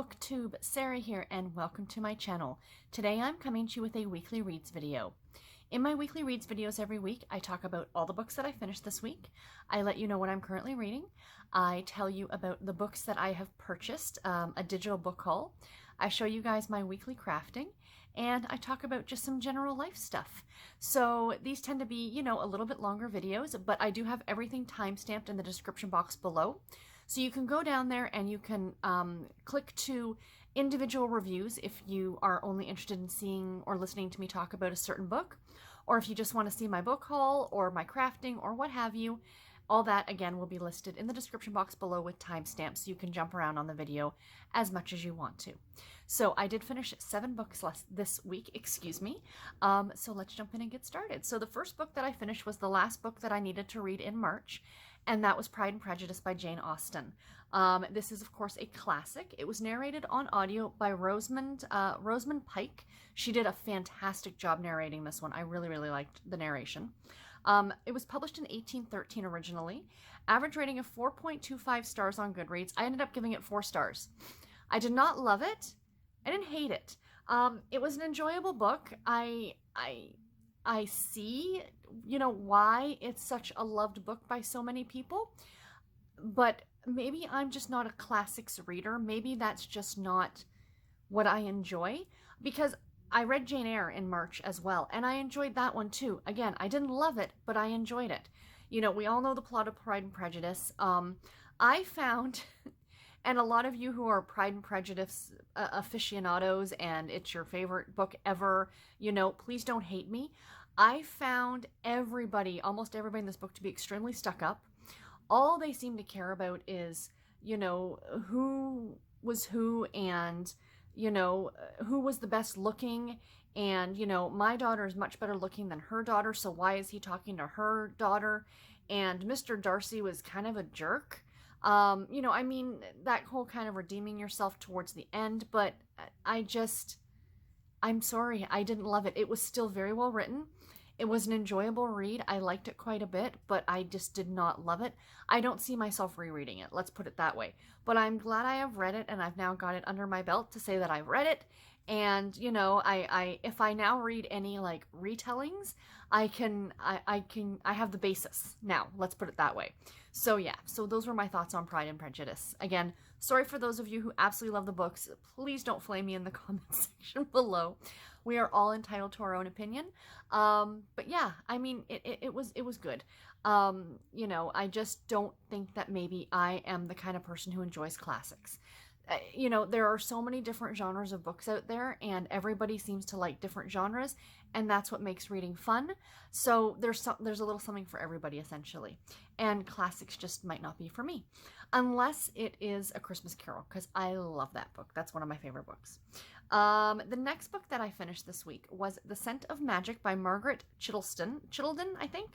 Booktube, Sarah here, and welcome to my channel. Today I'm coming to you with a weekly reads video. In my weekly reads videos every week, I talk about all the books that I finished this week. I let you know what I'm currently reading. I tell you about the books that I have purchased, a digital book haul. I show you guys my weekly crafting, and I talk about just some general life stuff. So these tend to be, a little bit longer videos, but I do have everything timestamped in the description box below. So you can go down there and you can click to individual reviews if you are only interested in seeing or listening to me talk about a certain book, or if you just want to see my book haul or my crafting or what have you. All that, again, will be listed in the description box below with timestamps, so you can jump around on the video as much as you want to. So I did finish 7 books this week, so let's jump in and get started. So the first book that I finished was the last book that I needed to read in March, and that was Pride and Prejudice by Jane Austen. This is, of course, a classic. It was narrated on audio by Rosamund Pike. She did a fantastic job narrating this one. I really, really liked the narration. It was published in 1813 originally. Average rating of 4.25 stars on Goodreads. I ended up giving it 4 stars. I did not love it. I didn't hate it. It was an enjoyable book. I see, why it's such a loved book by so many people, but maybe I'm just not a classics reader. Maybe that's just not what I enjoy, because I read Jane Eyre in March as well, and I enjoyed that one too. Again, I didn't love it, but I enjoyed it. We all know the plot of Pride and Prejudice. I found, and a lot of you who are Pride and Prejudice aficionados and it's your favorite book ever, please don't hate me. I found almost everybody in this book to be extremely stuck up. All they seem to care about is, who was who and, who was the best looking, and, my daughter is much better looking than her daughter, so why is he talking to her daughter? And Mr. Darcy was kind of a jerk. That whole kind of redeeming yourself towards the end, but I'm sorry, I didn't love it. It was still very well written. It was an enjoyable read. I liked it quite a bit, but I just did not love it. I don't see myself rereading it, let's put it that way. But I'm glad I have read it, and I've now got it under my belt to say that I've read it. And, if I now read any, retellings, I have the basis now, let's put it that way. So yeah, so those were my thoughts on Pride and Prejudice. Again, sorry for those of you who absolutely love the books. Please don't flame me in the comment section below. We are all entitled to our own opinion. But yeah, it was good. I just don't think that maybe I am the kind of person who enjoys classics. There are so many different genres of books out there, and everybody seems to like different genres, and that's what makes reading fun. So there's a little something for everybody, essentially. And classics just might not be for me, unless it is A Christmas Carol, because I love that book. That's one of my favorite books. The next book that I finished this week was The Scent of Magic by Margaret Chittenden, I think.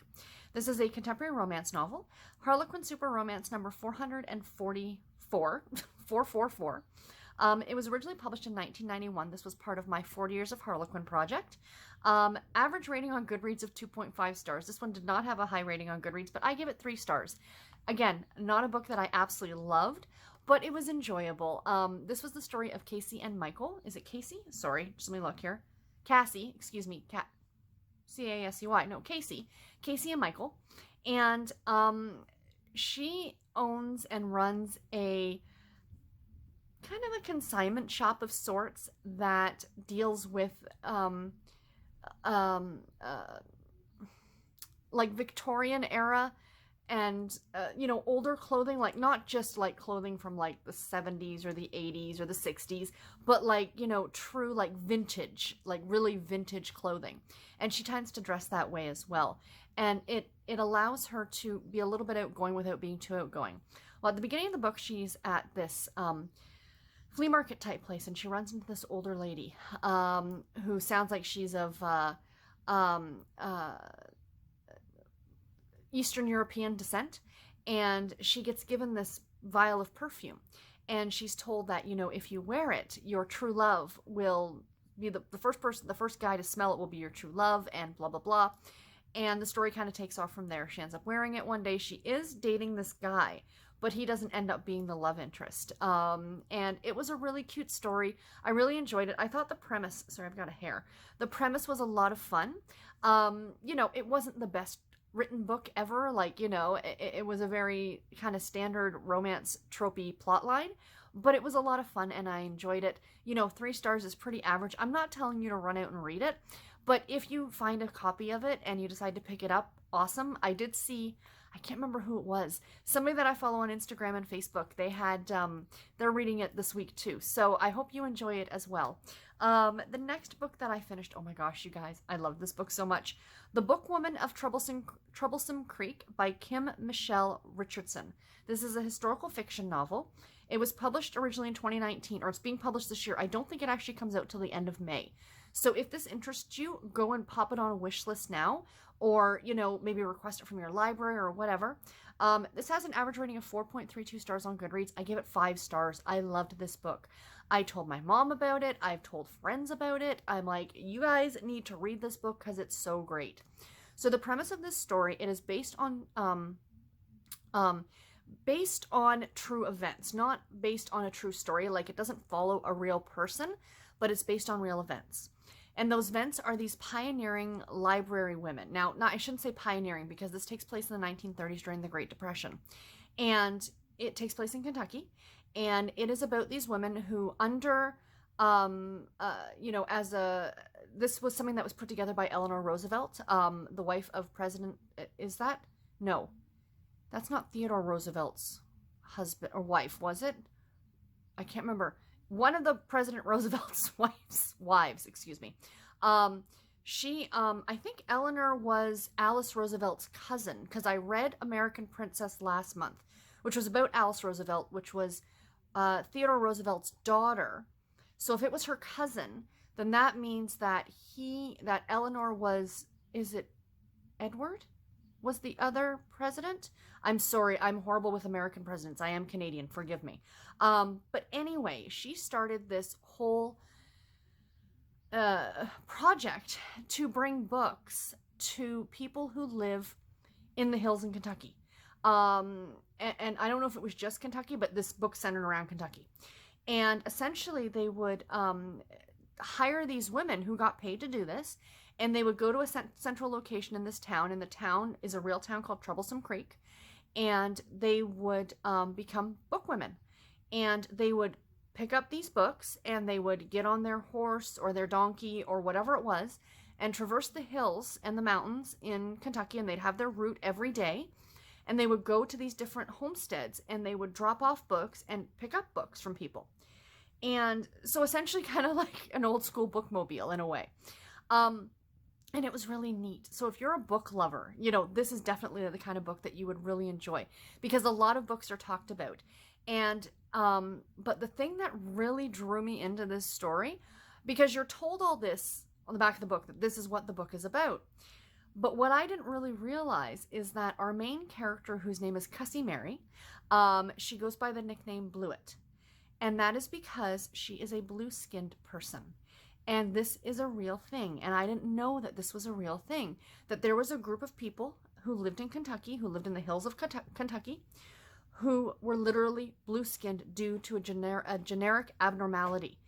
This is a contemporary romance novel. Harlequin Super Romance number 444. 444. It was originally published in 1991. This was part of my 40 Years of Harlequin project. Average rating on Goodreads of 2.5 stars. This one did not have a high rating on Goodreads, but I give it 3 stars. Again, not a book that I absolutely loved, but it was enjoyable. This was the story of Cassie and Michael. Is it Cassie? Sorry, just let me look here. Cassie, excuse me, C-A-S-E-Y. No, Cassie. Cassie and Michael. And she owns and runs a kind of a consignment shop of sorts that deals with Victorian era and older clothing, not just clothing from the 70s or the 80s or the 60s, but true vintage, really vintage clothing. And she tends to dress that way as well, and it allows her to be a little bit outgoing without being too outgoing. Well, at the beginning of the book, she's at this flea market type place, and she runs into this older lady who sounds like she's of Eastern European descent, and she gets given this vial of perfume, and she's told that if you wear it, your true love will be the first guy to smell it will be your true love, and blah blah blah. And the story kind of takes off from there. She ends up wearing it one day. She is dating this guy, but he doesn't end up being the love interest. And it was a really cute story. I really enjoyed it. I thought the premise, sorry, I've got a hair. The premise was a lot of fun. You know, it wasn't the best written book ever. Like, you know, it was a very kind of standard romance tropey plotline, but it was a lot of fun and I enjoyed it. You know, 3 stars is pretty average. I'm not telling you to run out and read it, but if you find a copy of it and you decide to pick it up, awesome. I did see, I can't remember who it was, somebody that I follow on Instagram and Facebook, they had, they're reading it this week too. So I hope you enjoy it as well. The next book that I finished, oh my gosh, you guys, I love this book so much. The Bookwoman of Troublesome Creek by Michele Richardson. This is a historical fiction novel. It was published originally in 2019, or it's being published this year. I don't think it actually comes out till the end of May. So if this interests you, go and pop it on a wish list now, or, you know, maybe request it from your library or whatever. This has an average rating of 4.32 stars on Goodreads. I give it 5 stars. I loved this book. I told my mom about it. I've told friends about it. I'm like, you guys need to read this book because it's so great. So the premise of this story, it is based on true events, not based on a true story. Like, it doesn't follow a real person, but it's based on real events. And those events are these pioneering library women. Now, I shouldn't say pioneering because this takes place in the 1930s during the Great Depression. And it takes place in Kentucky. And it is about these women who this was something that was put together by Eleanor Roosevelt, the wife of President, no, that's not Theodore Roosevelt's husband or wife, was it? I can't remember. One of the President Roosevelt's wives, excuse me. I think Eleanor was Alice Roosevelt's cousin, because I read American Princess last month, which was about Alice Roosevelt, which was Theodore Roosevelt's daughter. So if it was her cousin, then that means that Eleanor was, is it Edward? Was the other president? I'm sorry, I'm horrible with American presidents. I am Canadian, forgive me. But anyway, she started this whole project to bring books to people who live in the hills in Kentucky. And I don't know if it was just Kentucky, but this book centered around Kentucky. And essentially they would hire these women who got paid to do this, and they would go to a central location in this town, and the town is a real town called Troublesome Creek, and they would become bookwomen. And they would pick up these books, and they would get on their horse or their donkey or whatever it was, and traverse the hills and the mountains in Kentucky, and they'd have their route every day. And they would go to these different homesteads, and they would drop off books and pick up books from people. And so essentially kind of like an old school bookmobile in a way. And it was really neat. So if you're a book lover, you know, this is definitely the kind of book that you would really enjoy, because a lot of books are talked about. And, but the thing that really drew me into this story, because you're told all this on the back of the book, that this is what the book is about. But what I didn't really realize is that our main character, whose name is Cassie Mary, she goes by the nickname Blewett. And that is because she is a blue-skinned person. And this is a real thing. And I didn't know that this was a real thing. That there was a group of people who lived in Kentucky, who lived in the hills of Kentucky, who were literally blue-skinned due to a generic abnormality.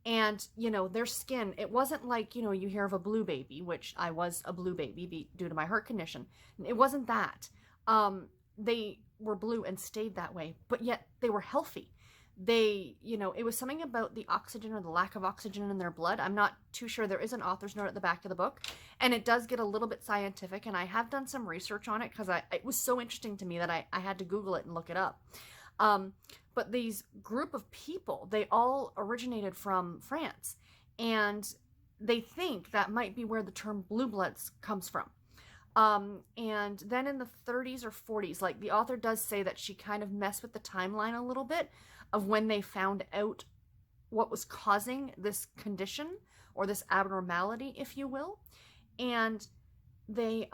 And, you know, their skin, it wasn't like, you know, you hear of a blue baby, which I was a blue baby due to my heart condition. It wasn't that. They were blue and stayed that way, but yet they were healthy. They, you know, it was something about the oxygen or the lack of oxygen in their blood. I'm not too sure. There is an author's note at the back of the book, and it does get a little bit scientific, and I have done some research on it because it was so interesting to me that I had to Google it and look it up. But these group of people, they all originated from France, and they think that might be where the term blue bloods comes from. And then in the 30s or 40s, like the author does say that she kind of messed with the timeline a little bit of when they found out what was causing this condition or this abnormality, if you will. And they,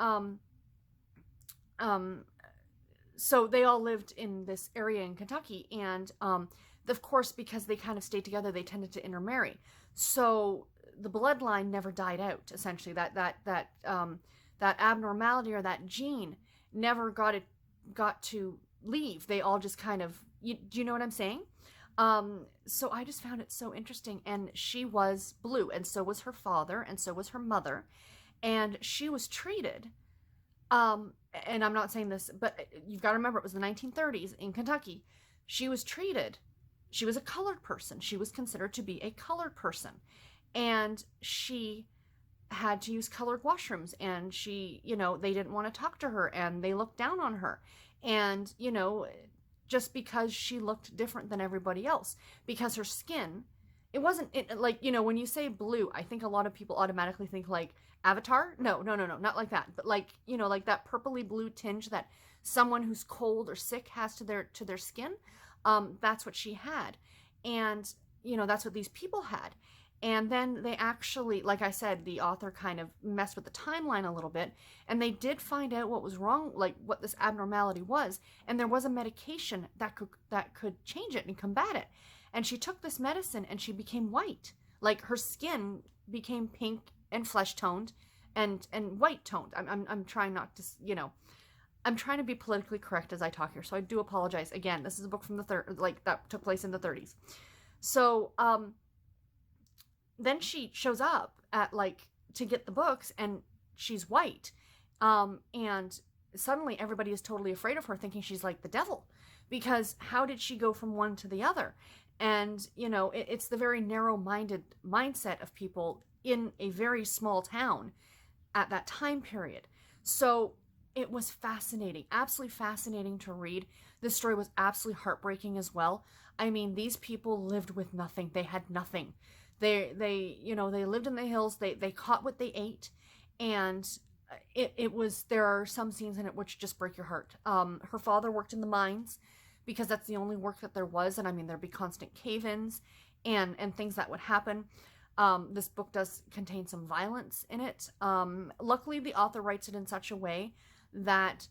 so they all lived in this area in Kentucky, and of course, because they kind of stayed together, they tended to intermarry. So the bloodline never died out. Essentially, that abnormality or that gene never got to leave. They all just kind of, do you know what I'm saying? So I just found it so interesting. And she was blue, and so was her father, and so was her mother. And she was treated, and I'm not saying this, but you've got to remember, it was the 1930s in Kentucky. She was a colored person. She was considered to be a colored person. And she had to use colored washrooms, and she, they didn't want to talk to her, and they looked down on her. And, just because she looked different than everybody else, because her skin, it wasn't like, when you say blue, I think a lot of people automatically think like Avatar. No, not like that. But like, like that purpley blue tinge that someone who's cold or sick has to their skin. That's what she had. And, that's what these people had. And then they actually, like I said, the author kind of messed with the timeline a little bit, and they did find out what was wrong, like what this abnormality was, and there was a medication that could change it and combat it. And she took this medicine, and she became white. Like her skin became pink and flesh toned and white toned. I'm trying not to, I'm trying to be politically correct as I talk here, so I do apologize. Again, this is a book from that took place in the 30s. So, then she shows up at to get the books, and she's white. And suddenly everybody is totally afraid of her, thinking she's like the devil, because how did she go from one to the other? And, it's the very narrow-minded mindset of people in a very small town at that time period. So it was fascinating, absolutely fascinating to read. This story was absolutely heartbreaking as well. I mean, these people lived with nothing. They had nothing. They lived in the hills. They caught what they ate, and there are some scenes in it which just break your heart. Her father worked in the mines because that's the only work that there was, and I mean, there'd be constant cave-ins and things that would happen. This book does contain some violence in it. Luckily, the author writes it in such a way that,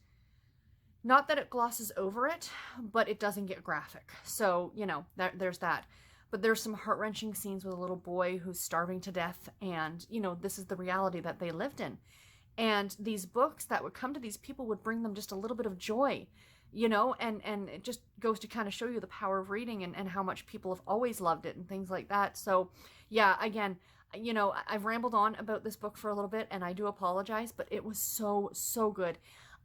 not that it glosses over it, but it doesn't get graphic. So, there's that. But there's some heart-wrenching scenes with a little boy who's starving to death, and, this is the reality that they lived in. And these books that would come to these people would bring them just a little bit of joy, and it just goes to kind of show you the power of reading and how much people have always loved it and things like that. So, yeah, again, I've rambled on about this book for a little bit, and I do apologize, but it was so, so good.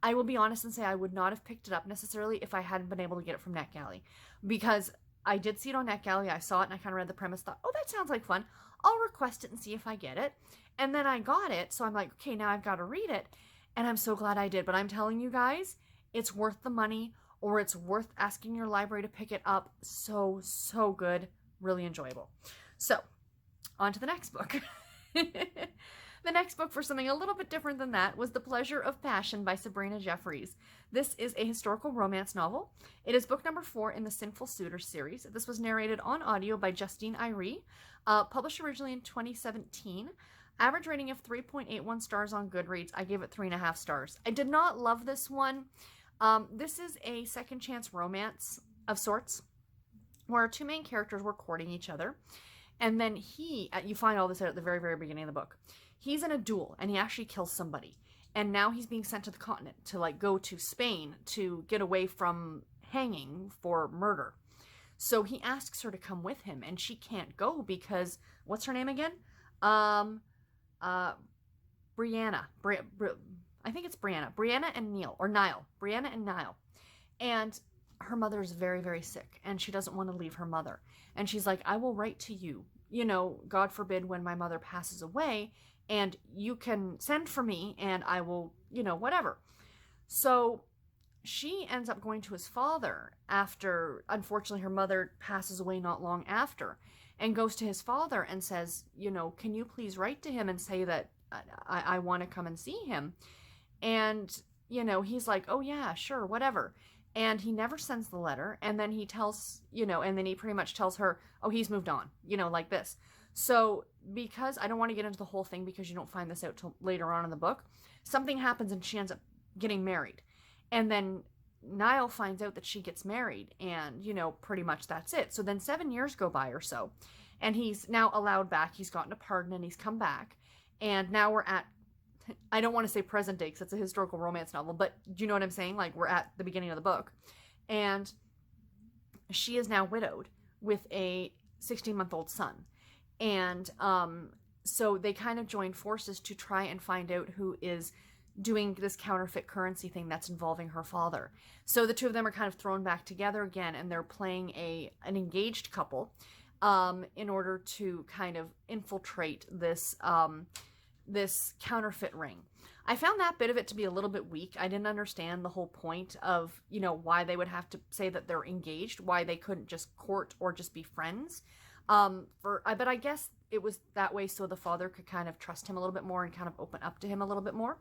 I will be honest and say I would not have picked it up necessarily if I hadn't been able to get it from NetGalley, because I did see it on NetGalley. I saw it and I kind of read the premise, thought, oh, that sounds like fun. I'll request it and see if I get it. And then I got it. So I'm like, okay, now I've got to read it. And I'm so glad I did. But I'm telling you guys, it's worth the money, or it's worth asking your library to pick it up. So, so good. Really enjoyable. So, on to the next book. The next book, for something a little bit different than that, was The Pleasure of Passion by Sabrina Jeffries. This is a historical romance novel. It is book number 4 in the Sinful Suitors series. This was narrated on audio by Justine Irie, published originally in 2017. Average rating of 3.81 stars on Goodreads. I gave it 3.5 stars. I did not love this one. This is a second chance romance of sorts, where our two main characters were courting each other. And then you find all this out at the very, very beginning of the book. He's in a duel, and he actually kills somebody. And now he's being sent to the continent to, go to Spain to get away from hanging for murder. So he asks her to come with him, and she can't go because, what's her name again? Brianna. I think it's Brianna. Brianna and Neil, or Niall. Brianna and Niall. And her mother is very, very sick, and she doesn't want to leave her mother. And she's like, I will write to you, God forbid, when my mother passes away, and you can send for me, and I will, whatever. So she ends up going to his father after, unfortunately, her mother passes away not long after, and goes to his father and says, can you please write to him and say that I want to come and see him? And, he's like, oh yeah, sure, whatever. And he never sends the letter. And then he tells, and then he pretty much tells her, oh, he's moved on, like this. So because I don't want to get into the whole thing because you don't find this out till later on in the book, something happens and she ends up getting married. And then Niall finds out that she gets married, and, pretty much that's it. So then 7 years go by or so, and he's now allowed back. He's gotten a pardon and he's come back. And now we're at, I don't want to say present day because it's a historical romance novel, but do you know what I'm saying? We're at the beginning of the book. and she is now widowed with a 16-month-old son. And so they kind of joined forces to try and find out who is doing this counterfeit currency thing that's involving her father. So the two of them are kind of thrown back together again, and they're playing an engaged couple in order to kind of infiltrate this this counterfeit ring. I found that bit of it to be a little bit weak. I didn't understand the whole point of, you know, why they would have to say that they're engaged, why they couldn't just court or just be friends. But I guess it was that way so the father could kind of trust him a little bit more and kind of open up to him a little bit more.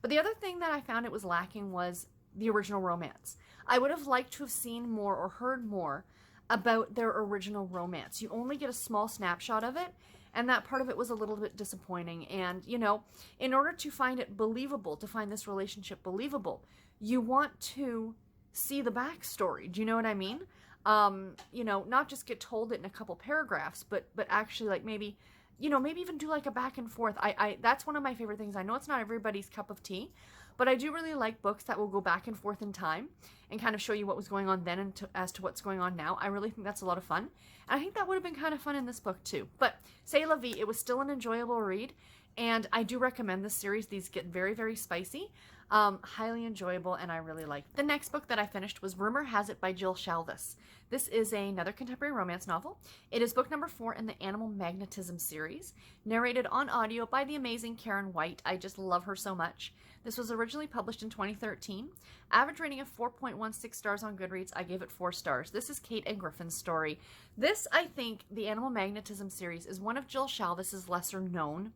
But the other thing that I found it was lacking was the original romance. I would have liked to have seen more or heard more about their original romance. You only get a small snapshot of it, and that part of it was a little bit disappointing. And, you know, in order to find it believable, to find this relationship believable, you want to see the backstory. Do you know what I mean? You know, not just get told it in a couple paragraphs, but actually, like, maybe, you know, maybe even do like a back and forth. That's one of my favorite things. I know it's not everybody's cup of tea, but I do really like books that will go back and forth in time and kind of show you what was going on then and as to what's going on now. I really think that's a lot of fun. And I think that would have been kind of fun in this book too. But c'est la vie, it was still an enjoyable read. And I do recommend this series. These get very, very spicy. Highly enjoyable, and I really like it. The next book that I finished was Rumor Has It by Jill Shalvis. This is another contemporary romance novel. It is book number 4 in the Animal Magnetism series, narrated on audio by the amazing Karen White. I just love her so much. This was originally published in 2013. Average rating of 4.16 stars on Goodreads. I gave it 4 stars. This is Kate and Griffin's story. This, I think, the Animal Magnetism series is one of Jill Shalvis's lesser known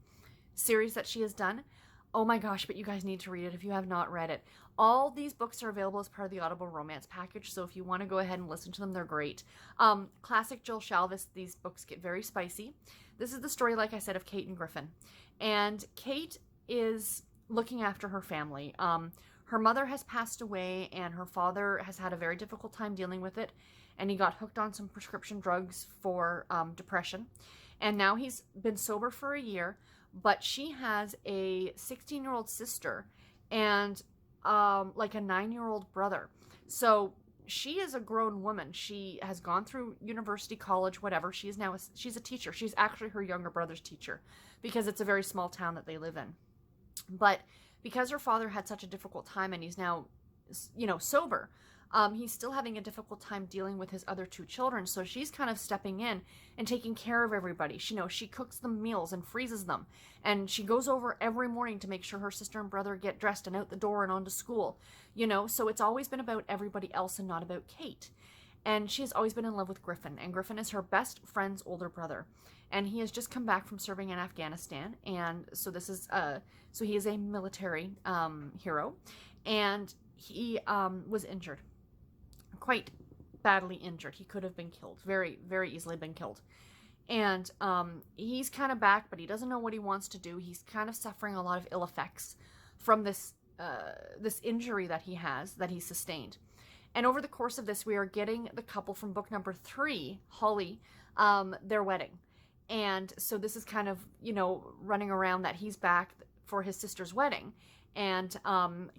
series that she has done. Oh my gosh, but you guys need to read it if you have not read it. All these books are available as part of the Audible Romance package, so if you want to go ahead and listen to them, they're great. Classic Jill Shalvis, these books get very spicy. This is the story, like I said, of Kate and Griffin. And Kate is looking after her family. Her mother has passed away, and her father has had a very difficult time dealing with it, and he got hooked on some prescription drugs for depression. And now he's been sober for a year, but she has a 16-year-old sister and like a 9-year-old brother. So she is a grown woman. She has gone through university, college, whatever. She's a teacher. She's actually her younger brother's teacher because it's a very small town that they live in. But because her father had such a difficult time and he's now, you know, sober, he's still having a difficult time dealing with his other 2 children. So she's kind of stepping in and taking care of everybody. She cooks them meals and freezes them. And she goes over every morning to make sure her sister and brother get dressed and out the door and on to school. You know, so it's always been about everybody else and not about Kate. And she has always been in love with Griffin. And Griffin is her best friend's older brother. And he has just come back from serving in Afghanistan. And so this is, so he is a military hero. And he was injured. Quite badly injured. He could have been killed. Very, very easily been killed. And he's kind of back, but he doesn't know what he wants to do. He's kind of suffering a lot of ill effects from this injury that he sustained. And over the course of this, we are getting the couple from book number 3, Holly, their wedding. And so this is kind of, you know, running around that he's back for his sister's wedding. And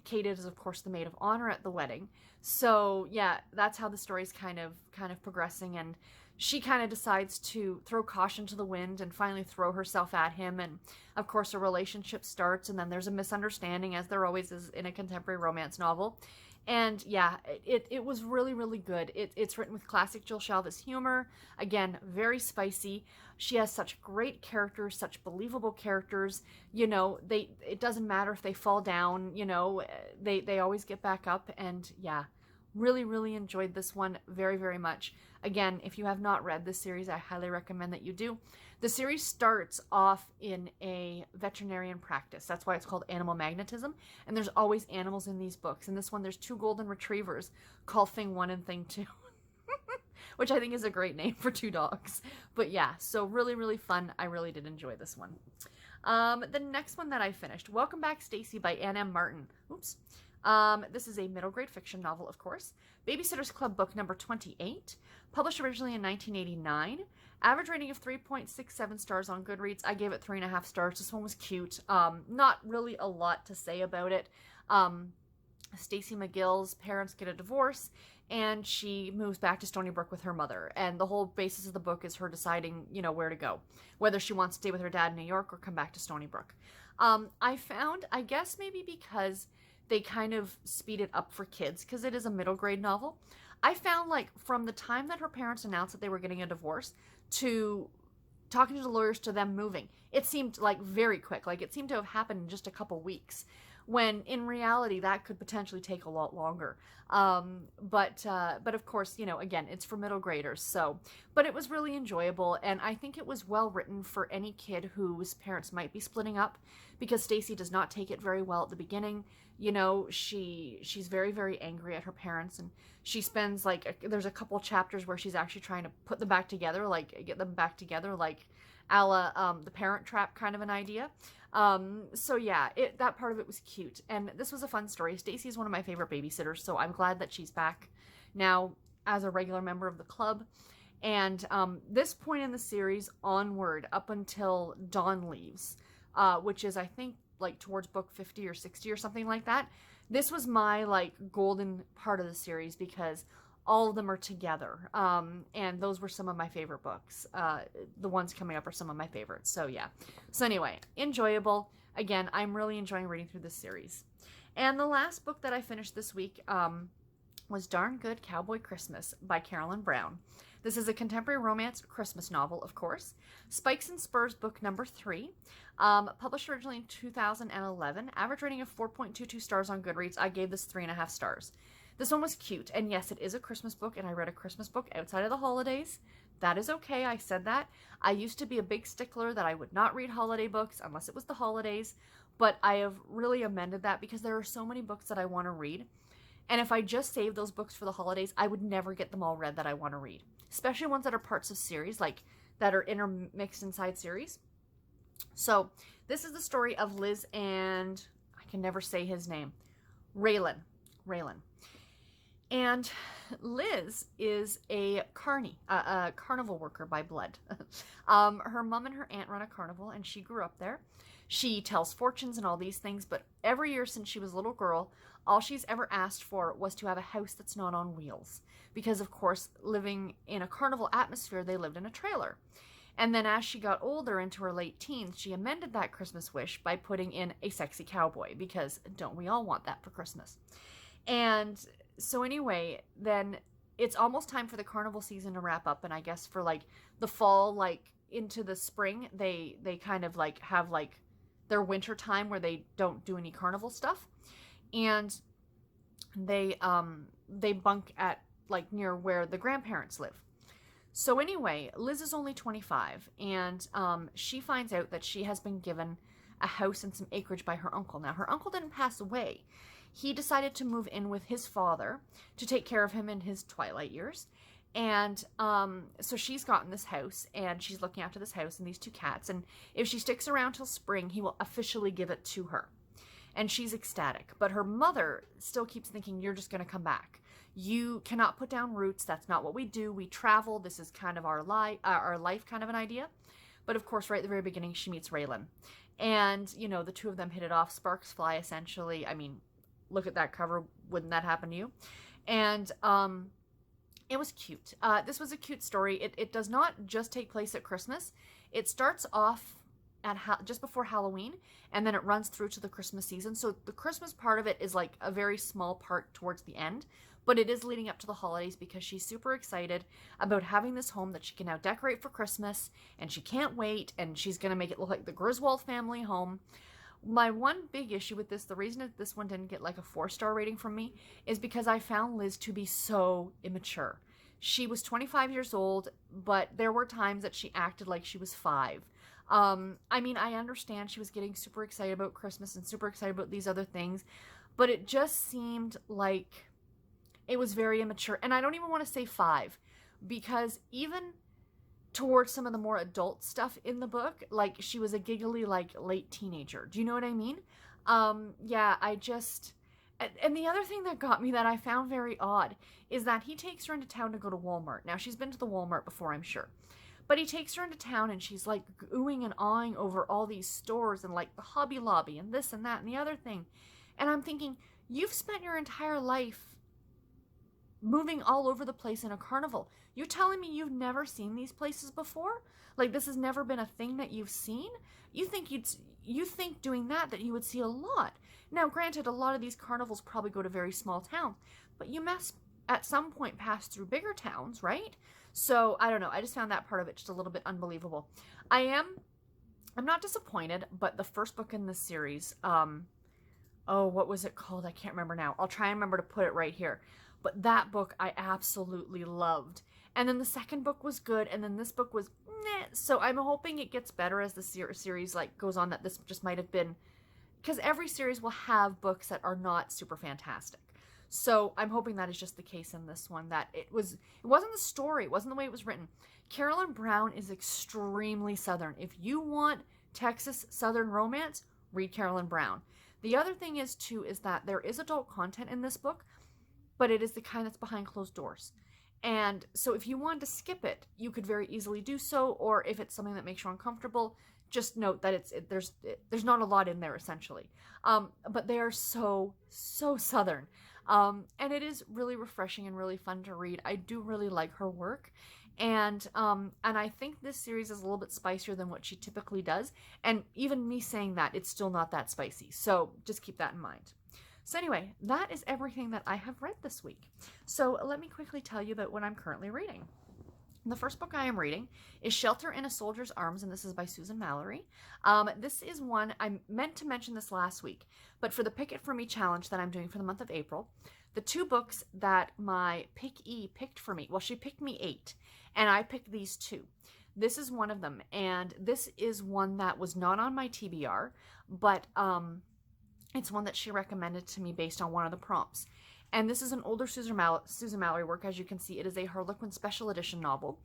Kate is, of course, the maid of honor at the wedding. So yeah, that's how the story's kind of progressing. And she kind of decides to throw caution to the wind and finally throw herself at him. And of course, a relationship starts, and then there's a misunderstanding, as there always is in a contemporary romance novel. And yeah, it was really, really good. It's written with classic Jill Shalvis humor. Again, very spicy. She has such great characters, such believable characters. You know, it doesn't matter if they fall down, you know, they always get back up. And yeah, really, really enjoyed this one very, very much. Again, if you have not read this series, I highly recommend that you do. The series starts off in a veterinarian practice. That's why it's called Animal Magnetism. And there's always animals in these books. In this one, there's 2 golden retrievers called Thing 1 and Thing 2. Which I think is a great name for 2 dogs. But yeah, so really, really fun. I really did enjoy this one. The next one that I finished, Welcome Back, Stacey by Ann M. Martin. Oops. This is a middle grade fiction novel, of course. Babysitter's Club book number 28. Published originally in 1989. Average rating of 3.67 stars on Goodreads. I gave it 3.5 stars. This one was cute. Not really a lot to say about it. Stacey McGill's parents get a divorce, and she moves back to Stony Brook with her mother. And the whole basis of the book is her deciding, where to go, whether she wants to stay with her dad in New York or come back to Stony Brook. I found, I guess maybe because they kind of speed it up for kids, because it is a middle grade novel, I found like from the time that her parents announced that they were getting a divorce to talking to the lawyers to them moving, it seemed like very quick. Like it seemed to have happened in just a couple weeks, when in reality that could potentially take a lot longer. But of course, again, it's for middle graders. So, but it was really enjoyable, and I think it was well written for any kid whose parents might be splitting up, because Stacey does not take it very well at the beginning. She's very, very angry at her parents, and she spends there's a couple chapters where she's actually trying to put them back together, like get them back together, like a la the Parent Trap kind of an idea. So yeah, that part of it was cute, and this was a fun story. Stacey is one of my favorite babysitters, so I'm glad that she's back now as a regular member of the club. And this point in the series onward, up until Dawn leaves, which is I think like towards book 50 or 60 or something like that, this was my like golden part of the series, because all of them are together. And those were some of my favorite books. The ones coming up are some of my favorites. So yeah. So anyway, enjoyable. Again, I'm really enjoying reading through this series. And the last book that I finished this week was Darn Good Cowboy Christmas by Carolyn Brown. This is a contemporary romance Christmas novel, of course. Spikes and Spurs, book number 3. Published originally in 2011. Average rating of 4.22 stars on Goodreads. I gave this 3.5 stars. This one was cute, and yes, it is a Christmas book, and I read a Christmas book outside of the holidays. That is okay, I said that. I used to be a big stickler that I would not read holiday books unless it was the holidays, but I have really amended that because there are so many books that I want to read, and if I just saved those books for the holidays, I would never get them all read that I want to read, especially ones that are parts of series, like that are intermixed inside series. So, this is the story of Liz and, I can never say his name, Raylan. And Liz is a carnival worker by blood. Her mom and her aunt run a carnival, and she grew up there. She tells fortunes and all these things, but every year since she was a little girl, all she's ever asked for was to have a house that's not on wheels. Because, of course, living in a carnival atmosphere, they lived in a trailer. And then as she got older, into her late teens, she amended that Christmas wish by putting in a sexy cowboy, because don't we all want that for Christmas? And so anyway, then it's almost time for the carnival season to wrap up, and I guess for like the fall, like into the spring, they kind of like have like their winter time where they don't do any carnival stuff, and they bunk at like near where the grandparents live. So anyway, Liz is only 25, and she finds out that she has been given a house and some acreage by her uncle. Now, her uncle didn't pass away. He decided to move in with his father to take care of him in his twilight years. And so she's gotten this house, and she's looking after this house and these 2 cats. And if she sticks around till spring, he will officially give it to her. And she's ecstatic. But her mother still keeps thinking, you're just going to come back. You cannot put down roots. That's not what we do. We travel. This is kind of our life kind of an idea. But of course, right at the very beginning, she meets Raylan. And, the two of them hit it off. Sparks fly, essentially. I mean, look at that cover. Wouldn't that happen to you? And it was cute. This was a cute story. It does not just take place at Christmas. It starts off at just before Halloween, and then it runs through to the Christmas season. So the Christmas part of it is like a very small part towards the end, but it is leading up to the holidays, because she's super excited about having this home that she can now decorate for Christmas, and she can't wait, and she's going to make it look like the Griswold family home. My one big issue with this, the reason that this one didn't get like a 4-star rating from me, is because I found Liz to be so immature. She was 25 years old, but there were times that she acted like she was 5. I mean, I understand she was getting super excited about Christmas and super excited about these other things, but it just seemed like it was very immature. And I don't even want to say 5, because even towards some of the more adult stuff in the book, like she was a giggly, like late teenager. Do you know what I mean? Yeah, and the other thing that got me that I found very odd is that he takes her into town to go to Walmart. Now, she's been to the Walmart before, I'm sure. But he takes her into town, and she's like oohing and awing over all these stores and like the Hobby Lobby and this and that and the other thing. And I'm thinking, You've spent your entire life moving all over the place in a carnival. You telling me you've never seen these places before? Like, this has never been a thing that you've seen? You think doing that you would see a lot. Now, granted, a lot of these carnivals probably go to very small towns, but you must at some point pass through bigger towns, right? So, I don't know. I just found that part of it just a little bit unbelievable. I'm not disappointed, but the first book in this series, oh, what was it called? I can't remember now. I'll try and remember to put it right here. But that book I absolutely loved. And then the second book was good, and then this book was meh. So I'm hoping it gets better as the series like goes on, that this just might have been, because every series will have books that are not super fantastic. So I'm hoping that is just the case in this one, that it wasn't the story, it wasn't the way it was written. Carolyn Brown is extremely Southern. If you want Texas Southern romance, read Carolyn Brown. The other thing is that there is adult content in this book, but it is the kind that's behind closed doors. And so if you wanted to skip it, you could very easily do so, or if it's something that makes you uncomfortable, just note that there's not a lot in there, essentially. But they are so Southern. And it is really refreshing and really fun to read. I do really like her work. And I think this series is a little bit spicier than what she typically does. And even me saying that, it's still not that spicy. So just keep that in mind. So anyway, that is everything that I have read this week. So let me quickly tell you about what I'm currently reading. The first book I am reading is Shelter in a Soldier's Arms, and this is by Susan Mallory. This is one, I meant to mention this last week, but for the Pick It For Me challenge that I'm doing for the month of April, the two books that my Pick-E picked for me, well, she picked me 8, and I picked these 2. This is one of them, and this is one that was not on my TBR, but it's one that she recommended to me based on one of the prompts. And this is an older Susan Mallory work. As you can see, it is a Harlequin Special Edition novel.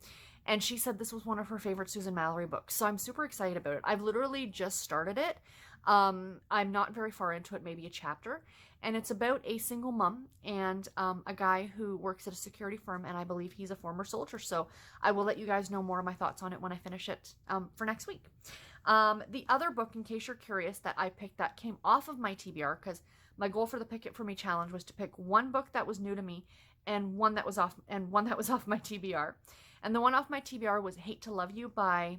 And she said this was one of her favorite Susan Mallory books. So I'm super excited about it. I've literally just started it. I'm not very far into it, maybe a chapter. And it's about a single mom and a guy who works at a security firm. And I believe he's a former soldier. So I will let you guys know more of my thoughts on it when I finish it for next week. The other book, in case you're curious, that I picked that came off of my TBR, because my goal for the Pick It For Me challenge was to pick one book that was new to me and one that was off my TBR. And the one off my TBR was Hate to Love You by,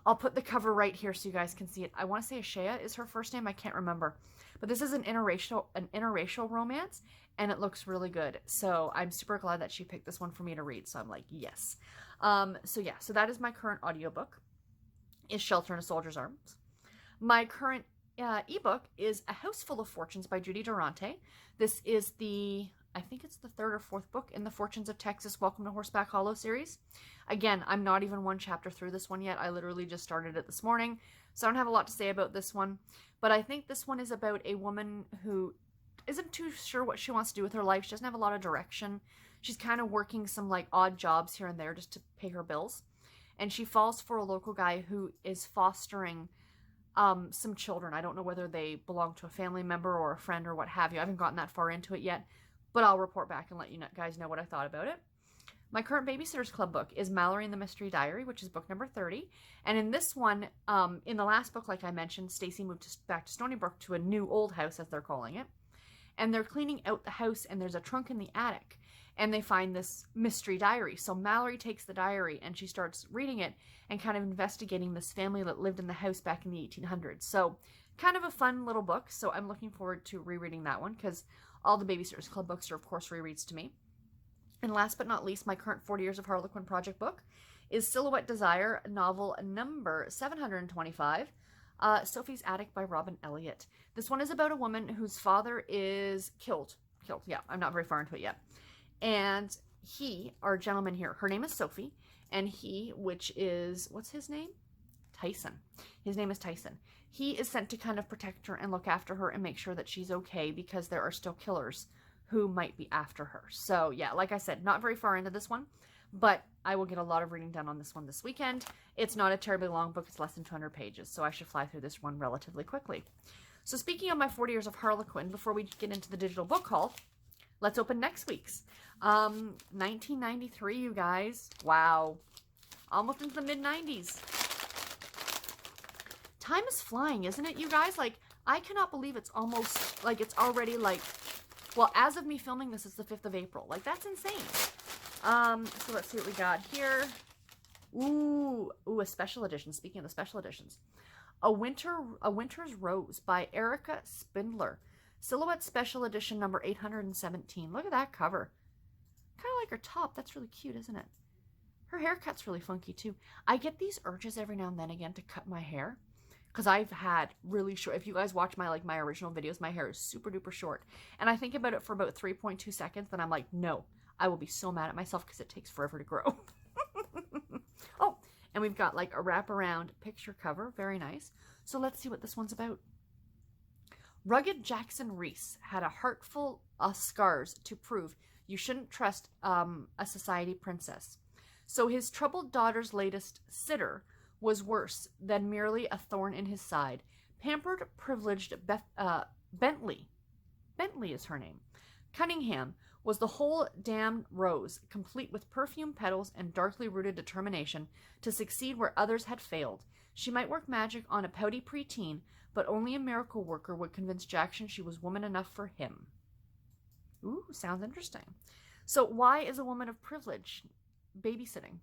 I'll put the cover right here so you guys can see it. I want to say Ashea is her first name. I can't remember. But this is an interracial romance, and it looks really good. So I'm super glad that she picked this one for me to read. So I'm like, yes. So that is my current audiobook, is Shelter in a Soldier's Arms. My current ebook is A House Full of Fortunes by Judy Durante. This is I think it's the 3rd or 4th book in the Fortunes of Texas Welcome to Horseback Hollow series. Again, I'm not even one chapter through this one yet. I literally just started it this morning, so I don't have a lot to say about this one. But I think this one is about a woman who isn't too sure what she wants to do with her life. She doesn't have a lot of direction. She's kind of working some like odd jobs here and there just to pay her bills. And she falls for a local guy who is fostering some children. I don't know whether they belong to a family member or a friend or what have you. I haven't gotten that far into it yet, but I'll report back and let you guys know what I thought about it. My current Babysitters Club book is Mallory and the Mystery Diary, which is book number 30. And in this one, in the last book, like I mentioned, Stacey moved back to Stony Brook to a new old house, as they're calling it. And they're cleaning out the house, and there's a trunk in the attic. And they find this mystery diary. So Mallory takes the diary, and she starts reading it and kind of investigating this family that lived in the house back in the 1800s. So kind of a fun little book. So I'm looking forward to rereading that one, because all the Babysitters Club books are, of course, rereads to me. And last but not least, my current 40 Years of Harlequin project book is Silhouette Desire, novel number 725, Sophie's Attic by Robyn Elliott. This one is about a woman whose father is killed. Yeah, I'm not very far into it yet. And our gentleman here, her name is Sophie, and which is, what's his name? Tyson. His name is Tyson. He is sent to kind of protect her and look after her and make sure that she's okay, because there are still killers who might be after her. So yeah, like I said, not very far into this one, but I will get a lot of reading done on this one this weekend. It's not a terribly long book. It's less than 200 pages, so I should fly through this one relatively quickly. So speaking of my 40 Years of Harlequin, before we get into the digital book haul, let's open next week's. 1993, you guys. Wow. Almost into the mid-90s. Time is flying, isn't it, you guys? Like, I cannot believe it's almost, like, it's already, like, well, as of me filming this, it's the 5th of April. Like, that's insane. So let's see what we got here. Ooh, a special edition. Speaking of the special editions. A Winter's Rose by Erica Spindler. Silhouette Special Edition number 817. Look at that cover. Kind of like her top. That's really cute, isn't it? Her haircut's really funky, too. I get these urges every now and then again to cut my hair. Because I've had really short, if you guys watch my, like, my original videos, my hair is super duper short. And I think about it for about 3.2 seconds, then I'm like, no, I will be so mad at myself because it takes forever to grow. Oh, and we've got like a wraparound picture cover. Very nice. So let's see what this one's about. Rugged Jackson Reese had a heart full of scars to prove you shouldn't trust a society princess. So his troubled daughter's latest sitter was worse than merely a thorn in his side. Pampered, privileged Bentley is her name. Cunningham was the whole damned rose, complete with perfume petals and darkly rooted determination to succeed where others had failed. She might work magic on a pouty preteen, but only a miracle worker would convince Jackson she was woman enough for him. Ooh, sounds interesting. So why is a woman of privilege babysitting?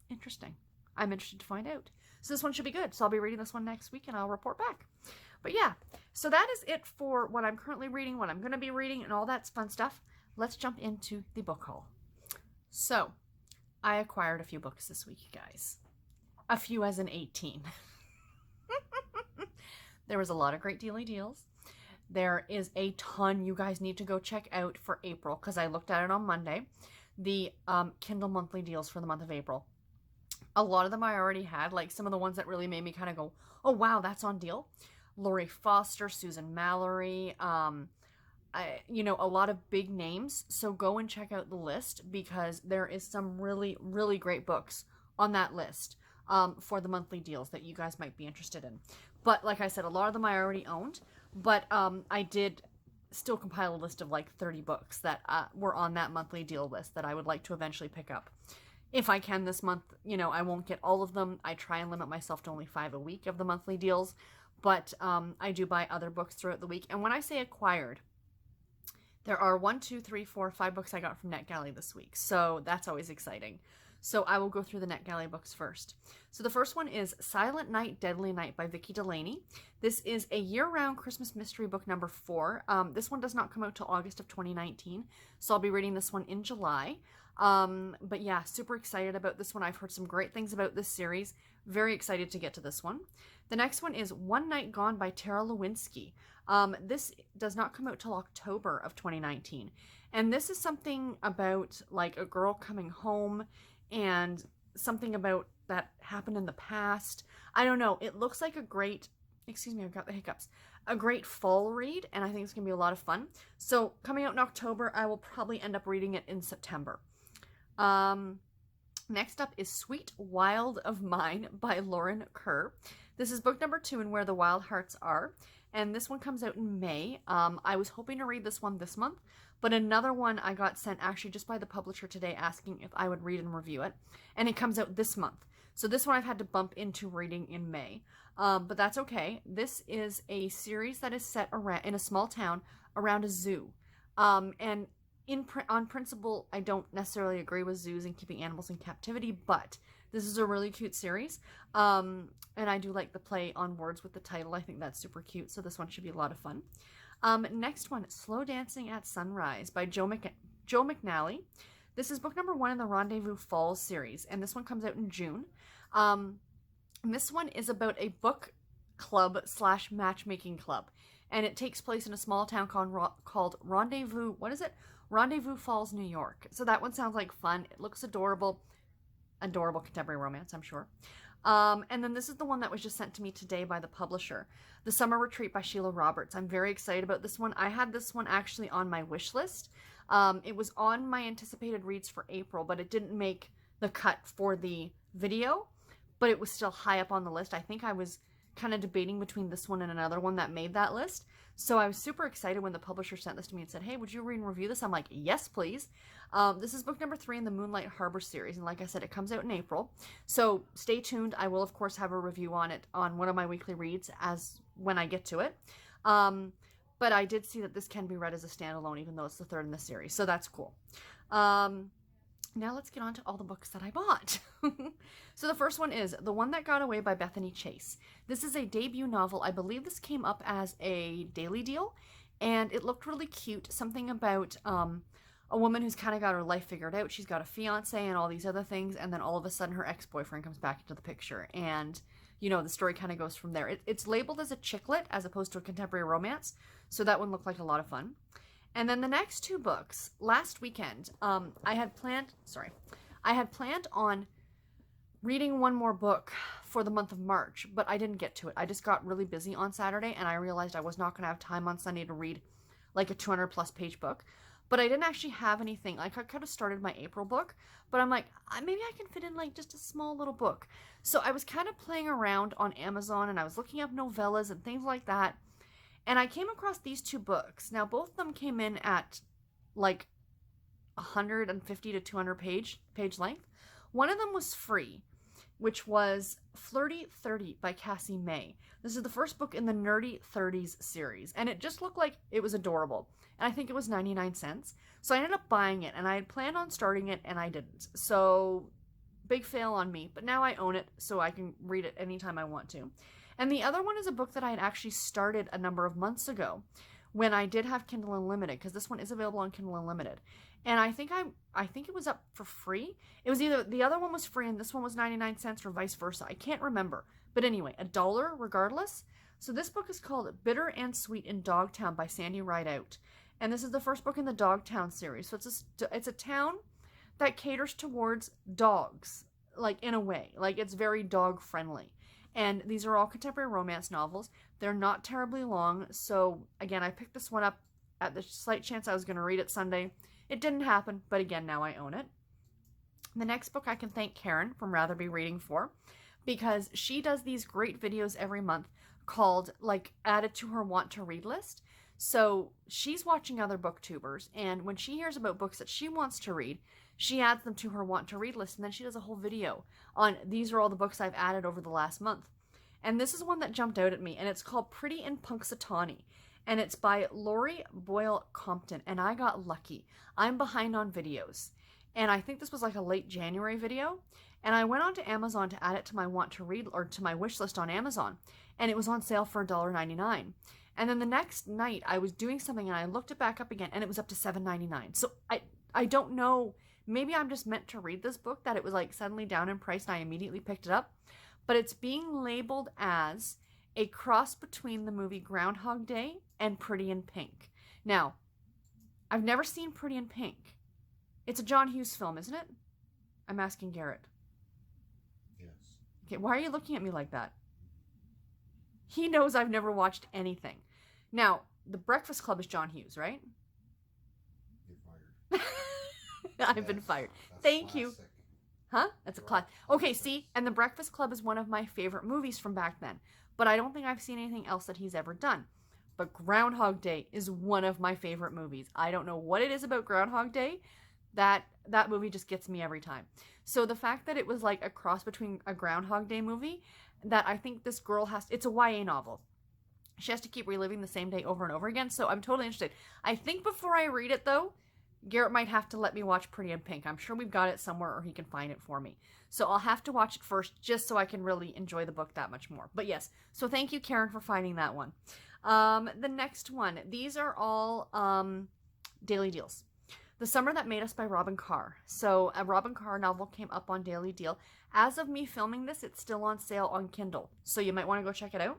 Interesting. I'm interested to find out. So this one should be good. So I'll be reading this one next week and I'll report back. But yeah, so that is it for what I'm currently reading, what I'm going to be reading, and all that fun stuff. Let's jump into the book haul. So I acquired a few books this week, you guys. A few as in 18. There was a lot of great dealy deals. There is a ton you guys need to go check out for April, because I looked at it on Monday. The Kindle monthly deals for the month of April. A lot of them I already had, like some of the ones that really made me kind of go, oh wow, that's on deal. Laurie Foster, Susan Mallory, you know, a lot of big names. So go and check out the list, because there is some really, really great books on that list for the monthly deals that you guys might be interested in. But like I said, a lot of them I already owned, but I did still compile a list of like 30 books that were on that monthly deal list that I would like to eventually pick up. If I can this month, you know, I won't get all of them. I try and limit myself to only 5 a week of the monthly deals, but I do buy other books throughout the week. And when I say acquired, there are 5 books I got from NetGalley this week. So that's always exciting. So I will go through the NetGalley books first. So the first one is Silent Night, Deadly Night by Vicki Delany. This is a year-round Christmas mystery book number 4. This one does not come out till August of 2019. So I'll be reading this one in July. But yeah, super excited about this one. I've heard some great things about this series. Very excited to get to this one. The next one is One Night Gone by Tara Lewinsky. This does not come out till October of 2019. And this is something about like a girl coming home and something about that happened in the past. I don't know. It looks like a great, excuse me, I've got the hiccups. A great fall read, and I think it's going to be a lot of fun. So coming out in October, I will probably end up reading it in September. Next up is Sweet Wild of Mine by Lauren Kerr. This is book number 2 in Where the Wild Hearts Are, and this one comes out in May. I was hoping to read this one this month, but another one I got sent actually just by the publisher today asking if I would read and review it, and it comes out this month. So this one I've had to bump into reading in May, but that's okay. This is a series that is set around in a small town around a zoo, and on principle, I don't necessarily agree with zoos and keeping animals in captivity, but this is a really cute series, and I do like the play on words with the title. I think that's super cute, so this one should be a lot of fun. Next one, Slow Dancing at Sunrise by Joe McNally. This is book number 1 in the Rendezvous Falls series, and this one comes out in June. This one is about a book club / matchmaking club, and it takes place in a small town called Rendezvous, what is it? Rendezvous Falls, New York. So that one sounds like fun. It looks adorable. Adorable contemporary romance, I'm sure. And then this is the one that was just sent to me today by the publisher. The Summer Retreat by Sheila Roberts. I'm very excited about this one. I had this one actually on my wish list. It was on my anticipated reads for April, but it didn't make the cut for the video, but it was still high up on the list. I think I was kind of debating between this one and another one that made that list. So I was super excited when the publisher sent this to me and said, hey, would you read and review this? I'm like, yes, please. This is book number 3 in the Moonlight Harbor series. And like I said, it comes out in April. So stay tuned. I will, of course, have a review on it on one of my weekly reads as when I get to it. But I did see that this can be read as a standalone, even though it's the third in the series. So that's cool. Now let's get on to all the books that I bought. So the first one is The One That Got Away by Bethany Chase. This is a debut novel. I believe this came up as a daily deal, and it looked really cute. Something about a woman who's kind of got her life figured out. She's got a fiance and all these other things, and then all of a sudden her ex-boyfriend comes back into the picture, and you know, the story kind of goes from there. It's labeled as a chicklet as opposed to a contemporary romance, so that one looked like a lot of fun. And then the next two books, last weekend, I had planned on reading one more book for the month of March, but I didn't get to it. I just got really busy on Saturday, and I realized I was not going to have time on Sunday to read like a 200-plus page book. But I didn't actually have anything. Like, I could have started my April book, but I'm like, maybe I can fit in like just a small little book. So I was kind of playing around on Amazon, and I was looking up novellas and things like that. And I came across these two books. Now, both of them came in at like 150 to 200 page length. One of them was free, which was Flirty 30 by Cassie May. This is the first book in the Nerdy 30s series, and it just looked like it was adorable. And I think it was 99 cents. So I ended up buying it, and I had planned on starting it, and I didn't. So big fail on me, but now I own it, so I can read it anytime I want to. And the other one is a book that I had actually started a number of months ago when I did have Kindle Unlimited, because this one is available on Kindle Unlimited. And I think it was up for free. It was either the other one was free and this one was 99 cents or vice versa. I can't remember. But anyway, $1 regardless. So this book is called Bitter and Sweet in Dogtown by Sandy Rideout. And this is the first book in the Dogtown series. So it's a town that caters towards dogs, like in a way. Like it's very dog friendly. And these are all contemporary romance novels. They're not terribly long. So again, I picked this one up at the slight chance I was going to read it Sunday. It didn't happen, but again, now I own it. The next book I can thank Karen from Rather Be Reading for, because she does these great videos every month called like added to her want to read list. So she's watching other booktubers, and when she hears about books that she wants to read, she adds them to her want to read list, and then she does a whole video on these are all the books I've added over the last month. And this is one that jumped out at me, and it's called Pretty in Punxsutawney, and it's by Laurie, Boyle, Crompton, and I got lucky. I'm behind on videos, and I think this was like a late January video, and I went onto Amazon to add it to my want to read, or to my wish list on Amazon, and it was on sale for $1.99. And then the next night I was doing something and I looked it back up again and it was up to $7.99. So I don't know, maybe I'm just meant to read this book that it was like suddenly down in price and I immediately picked it up. But it's being labeled as a cross between the movie Groundhog Day and Pretty in Pink. Now, I've never seen Pretty in Pink. It's a John Hughes film, isn't it? I'm asking Garrett. Yes. Okay, why are you looking at me like that? He knows I've never watched anything. Now, The Breakfast Club is John Hughes, right? You're fired. I've been fired. Thank classic. you. Huh? That's a class. Okay, see? And The Breakfast Club is one of my favorite movies from back then. But I don't think I've seen anything else that he's ever done. But Groundhog Day is one of my favorite movies. I don't know what it is about Groundhog Day. That movie just gets me every time. So the fact that it was like a cross between a Groundhog Day movie, that I think this girl it's a YA novel. She has to keep reliving the same day over and over again. So I'm totally interested. I think before I read it though, Garrett might have to let me watch Pretty in Pink. I'm sure we've got it somewhere or he can find it for me. So I'll have to watch it first just so I can really enjoy the book that much more. But yes, so thank you, Karen, for finding that one. The next one. These are all daily deals. The Summer That Made Us by Robyn Carr. So a Robyn Carr novel came up on Daily Deal. As of me filming this, it's still on sale on Kindle. So you might want to go check it out.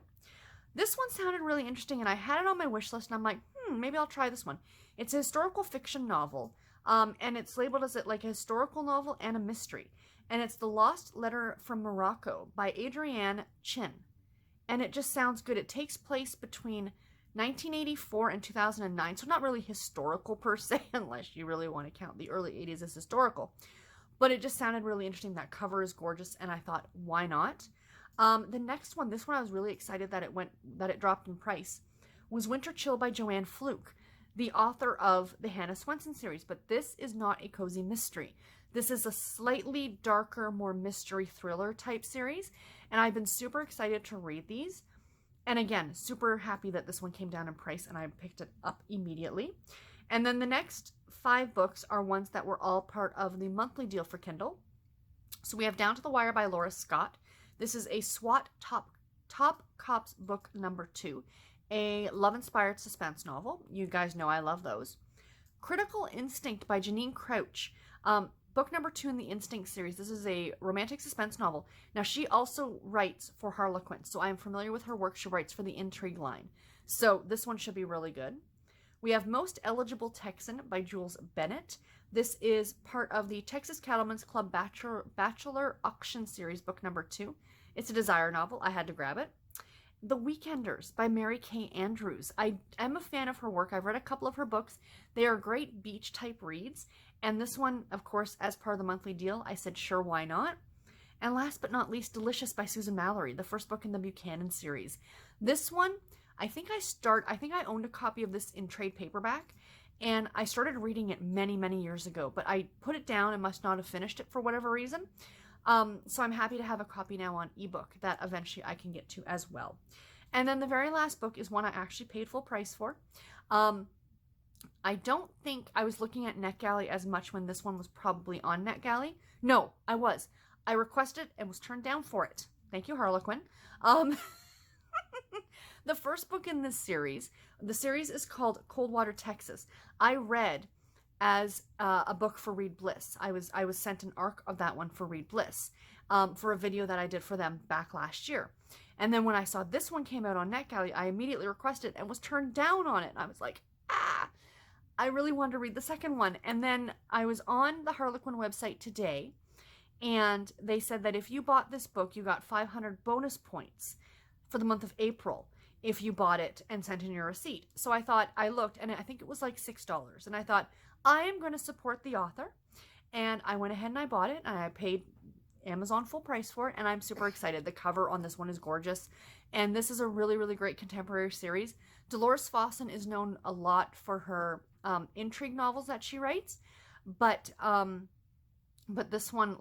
This one sounded really interesting, and I had it on my wish list, and I'm like, maybe I'll try this one. It's a historical fiction novel, and it's labeled as like a historical novel and a mystery. And it's The Lost Letter from Morocco by Adrienne Chin. And it just sounds good. It takes place between 1984 and 2009, so not really historical per se, unless you really want to count the early 80s as historical. But it just sounded really interesting. That cover is gorgeous, and I thought, why not? The next one, this one I was really excited that it dropped in price, was Winter Chill by Joanne Fluke, the author of the Hannah Swenson series. But this is not a cozy mystery. This is a slightly darker, more mystery thriller type series, and I've been super excited to read these. And again, super happy that this one came down in price and I picked it up immediately. And then the next 5 books are ones that were all part of the monthly deal for Kindle. So we have Down to the Wire by Laura Scott. This is a SWAT Top Cops book number 2, a love-inspired suspense novel. You guys know I love those. Critical Instinct by Janine Crouch. Book number 2 in the Instinct series. This is a romantic suspense novel. Now, she also writes for Harlequin, so I am familiar with her work. She writes for the Intrigue line. So this one should be really good. We have Most Eligible Texan by Jules Bennett. This is part of the Texas Cattlemen's Club Bachelor Auction series, book number 2. It's a desire novel. I had to grab it. The Weekenders by Mary Kay Andrews. I am a fan of her work. I've read a couple of her books. They are great beach type reads. And this one, of course, as part of the monthly deal, I said, sure, why not? And last but not least, Delicious by Susan Mallory, the first book in the Buchanan series. This one, I think I owned a copy of this in trade paperback, and I started reading it many, many years ago, but I put it down and must not have finished it for whatever reason. So I'm happy to have a copy now on ebook that eventually I can get to as well. And then the very last book is one I actually paid full price for. I don't think I was looking at NetGalley as much when this one was probably on NetGalley. No, I was. I requested and was turned down for it. Thank you, Harlequin. The first book in this series, the series is called Coldwater, Texas. I read as a book for Read Bliss. I was sent an arc of that one for Read Bliss for a video that I did for them back last year. And then when I saw this one came out on NetGalley, I immediately requested and was turned down on it. I was like, I really wanted to read the second one. And then I was on the Harlequin website today, and they said that if you bought this book, you got 500 bonus points for the month of April if you bought it and sent in your receipt. So I looked, and I think it was like $6. And I thought, I am going to support the author. And I went ahead and I bought it, and I paid Amazon full price for it, and I'm super excited. The cover on this one is gorgeous, and this is a really, really great contemporary series. Dolores Fawson is known a lot for her intrigue novels that she writes, but this one,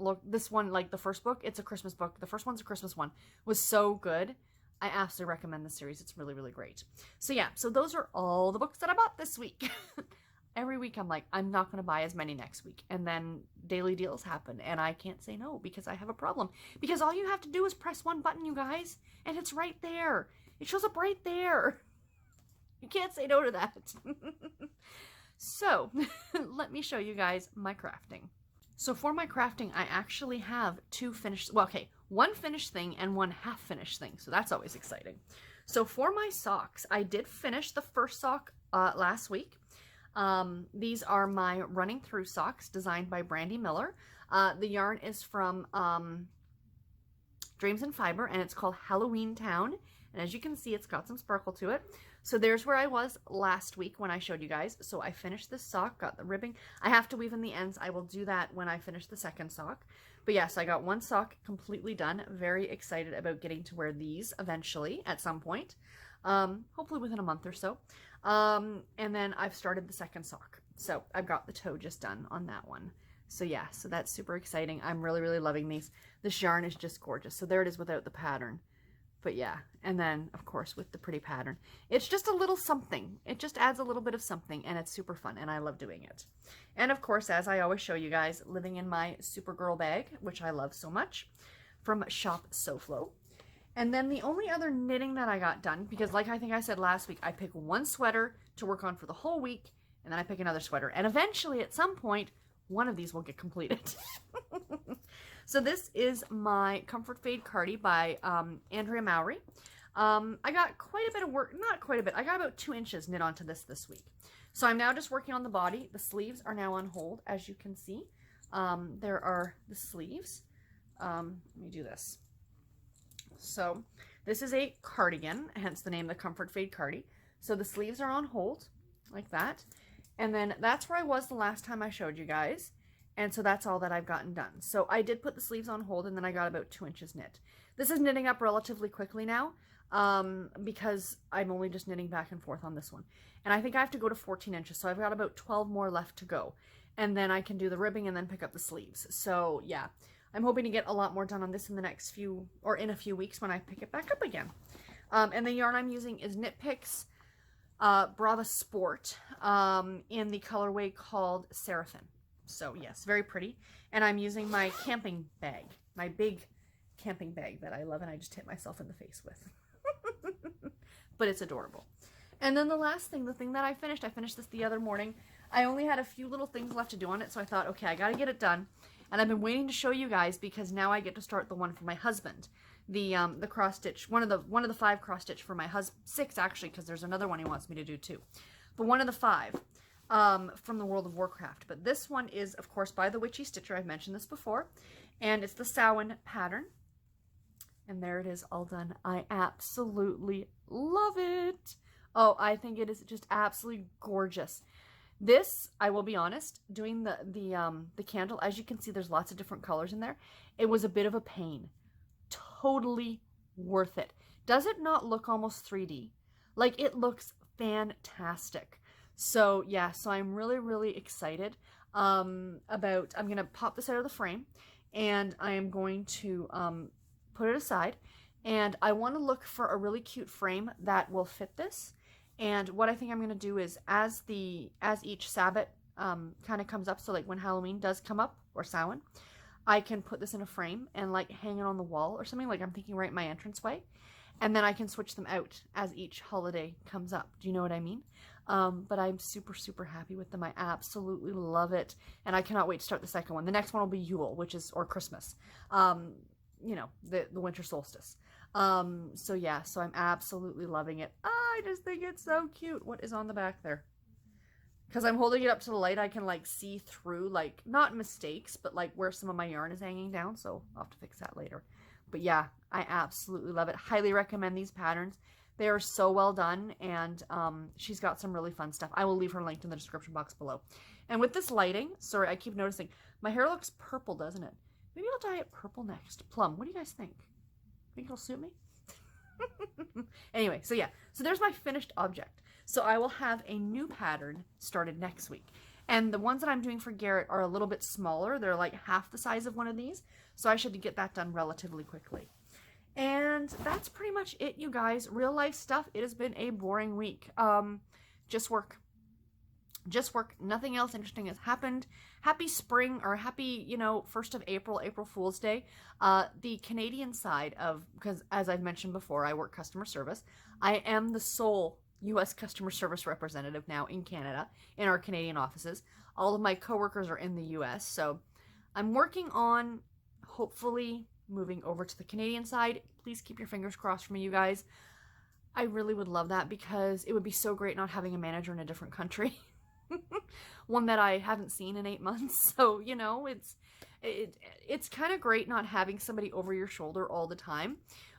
like the first book, it's a Christmas book. The first one's a Christmas one, was so good. I absolutely recommend the series. It's really, really great. So yeah, so those are all the books that I bought this week. Every week I'm like, I'm not going to buy as many next week. And then daily deals happen and I can't say no because I have a problem. Because all you have to do is press one button, you guys, and it's right there. It shows up right there. You can't say no to that. So let me show you guys my crafting. So for my crafting, I actually have one finished thing and one half finished thing. So that's always exciting. So for my socks, I did finish the first sock last week. These are my running through socks designed by Brandy Miller. The yarn is from Dreams and Fiber, and it's called Halloween Town. And as you can see, it's got some sparkle to it. So there's where I was last week when I showed you guys. So I finished this sock, got the ribbing. I have to weave in the ends. I will do that when I finish the second sock. But yes, I got one sock completely done. Very excited about getting to wear these eventually at some point. Hopefully within a month or so. And then I've started the second sock. So I've got the toe just done on that one. So yeah, so that's super exciting. I'm really, really loving these. This yarn is just gorgeous. So there it is without the pattern. But yeah, and then of course with the pretty pattern. It's just a little something. It just adds a little bit of something, and it's super fun, and I love doing it. And of course, as I always show you guys, living in my Supergirl bag, which I love so much, from Shop SoFlo. And then the only other knitting that I got done, because like I think I said last week, I pick one sweater to work on for the whole week, and then I pick another sweater. And eventually, at some point, one of these will get completed. So this is my Comfort Fade Cardi by Andrea Mowry. I got quite a bit of work, not quite a bit, I got about 2 inches knit onto this week. So I'm now just working on the body. The sleeves are now on hold, as you can see. There are the sleeves. Let me do this. So this is a cardigan, hence the name, the Comfort Fade Cardi. So the sleeves are on hold, like that. And then that's where I was the last time I showed you guys. And so that's all that I've gotten done. So I did put the sleeves on hold, and then I got about 2 inches knit. This is knitting up relatively quickly now because I'm only just knitting back and forth on this one. And I think I have to go to 14 inches, so I've got about 12 more left to go. And then I can do the ribbing and then pick up the sleeves. So yeah, I'm hoping to get a lot more done on this in the next few, or in a few weeks when I pick it back up again. And the yarn I'm using is Knit Picks Brava Sport in the colorway called Seraphim. So yes, very pretty. And I'm using my camping bag, my big camping bag that I love and I just hit myself in the face with. But it's adorable. And then the last thing, the thing that I finished this the other morning. I only had a few little things left to do on it, so I thought, okay, I got to get it done. And I've been waiting to show you guys because now I get to start the one for my husband. The cross stitch, one of the 5 cross stitch for my husband, 6 actually, because there's another one he wants me to do too. But one of the 5 from the World of Warcraft. But this one is, of course, by the Witchy Stitcher. I've mentioned this before. And it's the Samhain pattern. And there it is, all done. I absolutely love it. Oh, I think it is just absolutely gorgeous. This, I will be honest, doing the candle, as you can see, there's lots of different colors in there. It was a bit of a pain. Totally worth it. Does it not look almost 3D? Like, it looks fantastic. So yeah, so I'm really, really excited I'm going to pop this out of the frame and I am going to put it aside, and I want to look for a really cute frame that will fit this. And what I think I'm going to do is as each Sabbath kind of comes up, so like when Halloween does come up, or Samhain, I can put this in a frame and like hang it on the wall or something, like I'm thinking right in my entranceway. And then I can switch them out as each holiday comes up. Do you know what I mean? But I'm super, super happy with them. I absolutely love it. And I cannot wait to start the second one. The next one will be Yule, or Christmas. You know, the winter solstice. So yeah, so I'm absolutely loving it. I just think it's so cute. What is on the back there? Because I'm holding it up to the light, I can like see through, like, not mistakes, but like where some of my yarn is hanging down. So I'll have to fix that later. But yeah, I absolutely love it. Highly recommend these patterns. They are so well done, and she's got some really fun stuff. I will leave her linked in the description box below. And with this lighting, sorry, I keep noticing, my hair looks purple, doesn't it? Maybe I'll dye it purple next. Plum, what do you guys think? Think it'll suit me? Anyway, so yeah. So there's my finished object. So I will have a new pattern started next week. And the ones that I'm doing for Garrett are a little bit smaller. They're like half the size of one of these. So I should get that done relatively quickly. And that's pretty much it, you guys. Real life stuff. It has been a boring week. Just work. Just work. Nothing else interesting has happened. Happy spring, or happy, 1st of April, April Fool's Day. The Canadian side of, because as I've mentioned before, I work customer service. I am the sole U.S. customer service representative now in Canada, in our Canadian offices. All of my coworkers are in the U.S., so I'm working on hopefully moving over to the Canadian side. Please keep your fingers crossed for me, you guys. I really would love that, because it would be so great not having a manager in a different country. One that I haven't seen in 8 months. So, it's kind of great not having somebody over your shoulder all the time.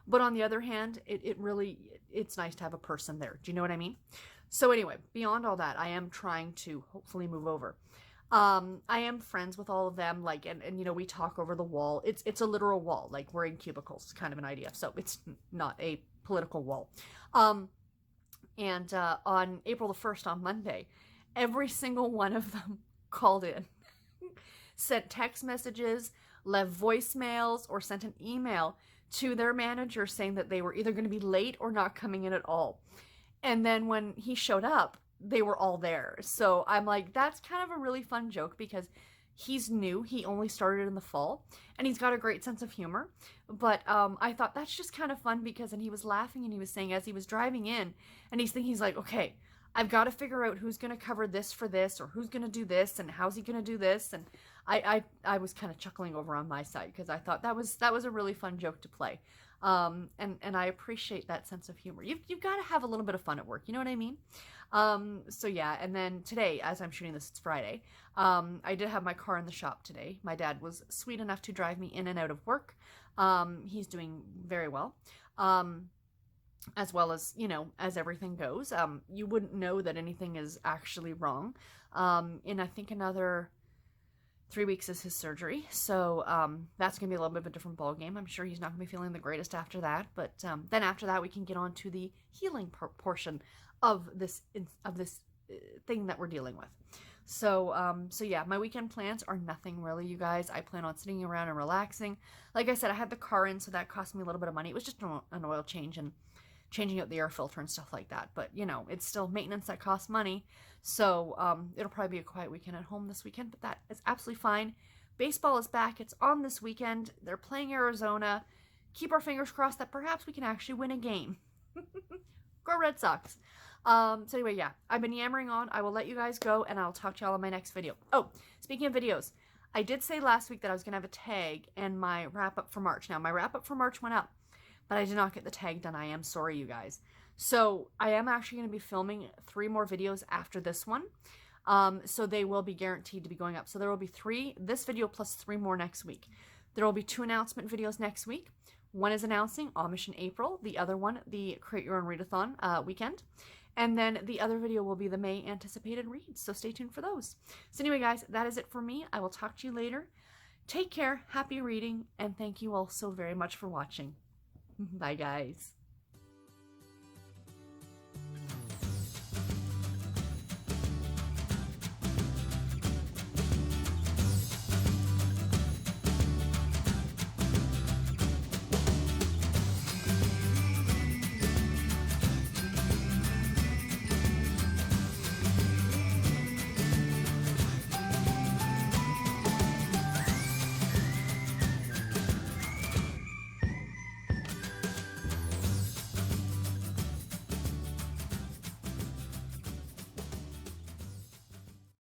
But on the other hand, it's nice to have a person there. Do you know what I mean? So anyway, beyond all that, I am trying to hopefully move over. I am friends with all of them, like, and we talk over the wall. It's a literal wall, like we're in cubicles. It's kind of an idea. So it's not a political wall. And on April the 1st, on Monday, every single one of them called in, sent text messages, left voicemails, or sent an email to their manager saying that they were either going to be late or not coming in at all. And then when he showed up, they were all there. So I'm like, that's kind of a really fun joke, because he's new. He only started in the fall, and he's got a great sense of humor. But I thought that's just kind of fun, because, and he was laughing, and he was saying as he was driving in, and he's thinking, he's like, okay, I've got to figure out who's going to cover this for this, or who's going to do this, and how's he going to do this. And I was kind of chuckling over on my side, because I thought that was a really fun joke to play. And I appreciate that sense of humor. You've got to have a little bit of fun at work. You know what I mean? So yeah, and then today, as I'm shooting this, it's Friday. I did have my car in the shop today. My dad was sweet enough to drive me in and out of work. He's doing very well. As well as, as everything goes. You wouldn't know that anything is actually wrong. In I think another 3 weeks is his surgery. So that's going to be a little bit of a different ballgame. I'm sure he's not going to be feeling the greatest after that. But then after that, we can get on to the healing portion of this thing that we're dealing with. So yeah, my weekend plans are nothing really, you guys. I plan on sitting around and relaxing. Like I said, I had the car in, so that cost me a little bit of money. It was just an oil change, and changing out the air filter and stuff like that. But, you know, it's still maintenance that costs money. So it'll probably be a quiet weekend at home this weekend, but that is absolutely fine. Baseball is back. It's on this weekend. They're playing Arizona. Keep our fingers crossed that perhaps we can actually win a game. Go Red Sox. So anyway, yeah, I've been yammering on. I will let you guys go, and I'll talk to y'all in my next video. Oh, speaking of videos, I did say last week that I was going to have a tag and my wrap-up for March. Now, my wrap-up for March went up, but I did not get the tag done. I am sorry, you guys. So I am actually going to be filming 3 more videos after this one. So they will be guaranteed to be going up. So there will be 3, this video plus 3 more next week. There will be 2 announcement videos next week. One is announcing Amish in April. The other one, the Create Your Own Readathon weekend. And then the other video will be the May anticipated reads. So stay tuned for those. So anyway, guys, that is it for me. I will talk to you later. Take care. Happy reading. And thank you all so very much for watching. Bye, guys.